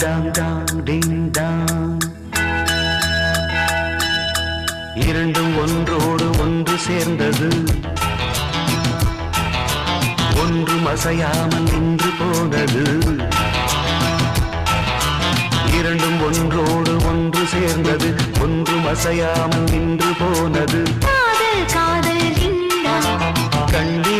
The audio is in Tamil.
டாங் டாங் டிங் டாங். இரண்டும் ஒன்றோடு ஒன்று சேர்ந்தது, ஒன்றும் அசையாமல் நின்று போனது. இரண்டும் ஒன்றோடு ஒன்று சேர்ந்தது, ஒன்றும் அசையாமல் நின்று போனது. காதல் காதல் டிங் டாங். கண்டு